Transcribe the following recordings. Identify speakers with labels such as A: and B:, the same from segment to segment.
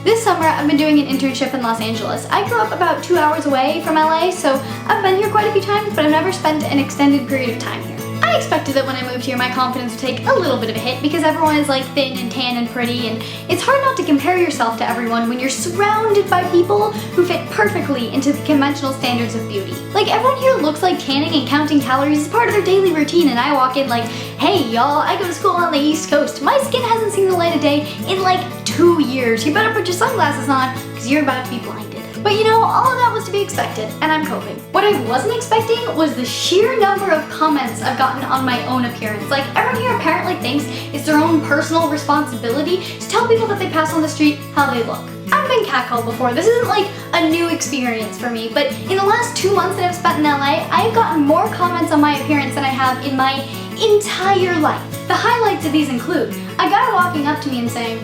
A: This summer, I've been doing an internship in Los Angeles. I grew up about 2 hours away from LA, so I've been here quite a few times, but I've never spent an extended period of time here. I expected that when I moved here, my confidence would take a little bit of a hit because everyone is like thin and tan and pretty, and it's hard not to compare yourself to everyone when you're surrounded by people who fit perfectly into the conventional standards of beauty. Like, everyone here looks like canning and counting calories is part of their daily routine, and I walk in like, hey y'all, I go to school on the East Coast. My skin hasn't seen the light of day in like 2 years. You better put your sunglasses on because you're about to be blinded. But you know, all of that was to be expected, and I'm coping. What I wasn't expecting was the sheer number of comments I've gotten on my own appearance. Like, everyone here apparently thinks it's their own personal responsibility to tell people that they pass on the street how they look. I've been catcalled before. This isn't like a new experience for me, but in the last 2 months that I've spent in LA, I've gotten more comments on my appearance than I have in my entire life. The highlights of these include a guy walking up to me and saying,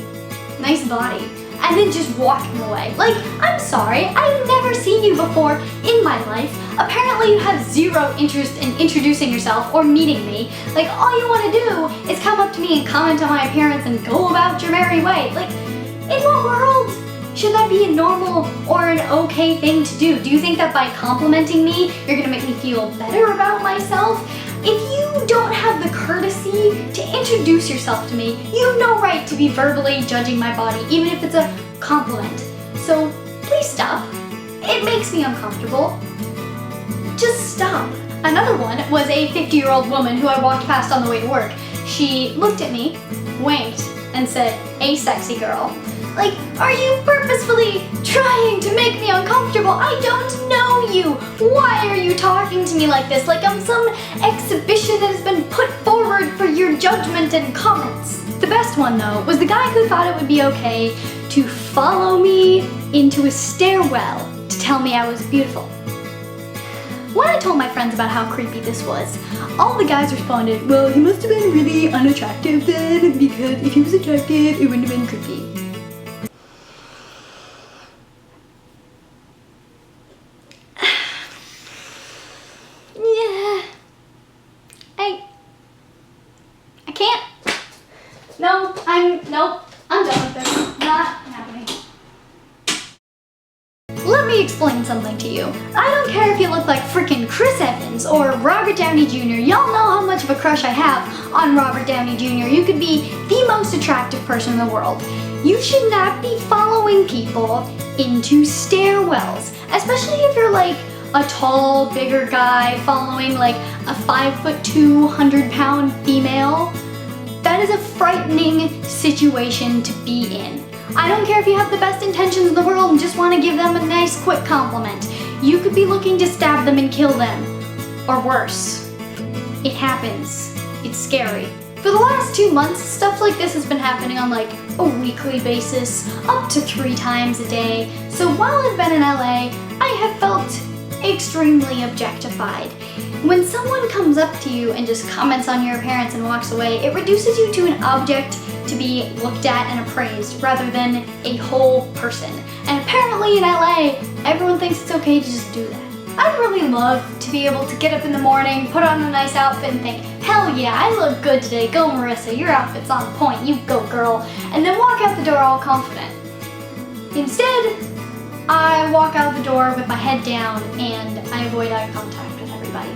A: "Nice body," and then just walking away. Like, I'm sorry, I've never seen you before in my life. Apparently you have zero interest in introducing yourself or meeting me. Like, all you want to do is come up to me and comment on my appearance and go about your merry way. Like, in what world should that be a normal or an okay thing to do? Do you think that by complimenting me, you're gonna make me feel better about myself? If you don't have the courtesy to introduce yourself to me, you have no right to be verbally judging my body, even if it's a compliment. So please stop. It makes me uncomfortable. Just stop. Another one was a 50-year-old woman who I walked past on the way to work. She looked at me, winked, and said, "Hey, sexy girl." Like, are you purposefully trying to make me uncomfortable? I don't know you. Why are you talking to me like this? Like I'm some exhibition that has been put forward for your judgment and comments. The best one, though, was the guy who thought it would be okay to follow me into a stairwell to tell me I was beautiful. When I told my friends about how creepy this was, all the guys responded, "Well, he must have been really unattractive then, because if he was attractive, it wouldn't have been creepy." Nope, I'm done with this. Not happening. Let me explain something to you. I don't care if you look like frickin' Chris Evans or Robert Downey Jr. Y'all know how much of a crush I have on Robert Downey Jr. You could be the most attractive person in the world. You should not be following people into stairwells, especially if you're like a tall, bigger guy following like a 5'2", 100-pound female. That is a frightening situation to be in. I don't care if you have the best intentions in the world and just want to give them a nice quick compliment. You could be looking to stab them and kill them. Or worse. It happens. It's scary. For the last 2 months, stuff like this has been happening on like a weekly basis, up to 3 times a day. So while I've been in LA, I have felt extremely objectified. When someone comes up to you and just comments on your appearance and walks away, it reduces you to an object to be looked at and appraised rather than a whole person. And apparently in LA, everyone thinks it's okay to just do that. I'd really love to be able to get up in the morning, put on a nice outfit and think, hell yeah, I look good today, go Marissa, your outfit's on point, you go girl, and then walk out the door all confident. Instead, I walk out the door with my head down and I avoid eye contact with everybody.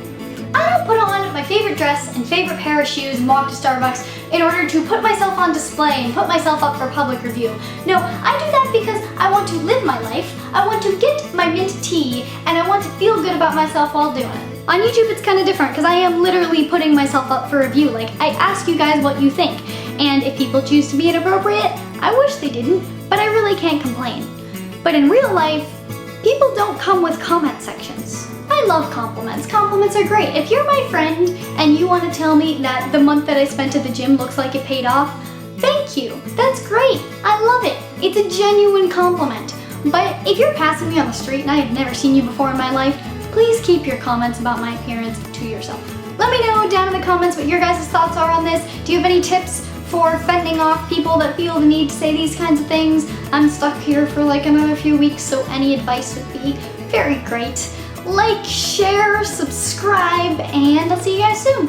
A: I don't put on my favorite dress and favorite pair of shoes and walk to Starbucks in order to put myself on display and put myself up for public review. No, I do that because I want to live my life, I want to get my mint tea, and I want to feel good about myself while doing it. On YouTube it's kind of different because I am literally putting myself up for review. Like, I ask you guys what you think, and if people choose to be inappropriate, I wish they didn't, but I really can't complain. But in real life, people don't come with comment sections. I love compliments. Compliments are great. If you're my friend and you want to tell me that the month that I spent at the gym looks like it paid off, thank you. That's great. I love it. It's a genuine compliment. But if you're passing me on the street and I have never seen you before in my life, please keep your comments about my appearance to yourself. Let me know down in the comments what your guys' thoughts are on this. Do you have any tips for fending off people that feel the need to say these kinds of things? I'm stuck here for like another few weeks, so any advice would be very great. Like, share, subscribe, and I'll see you guys soon.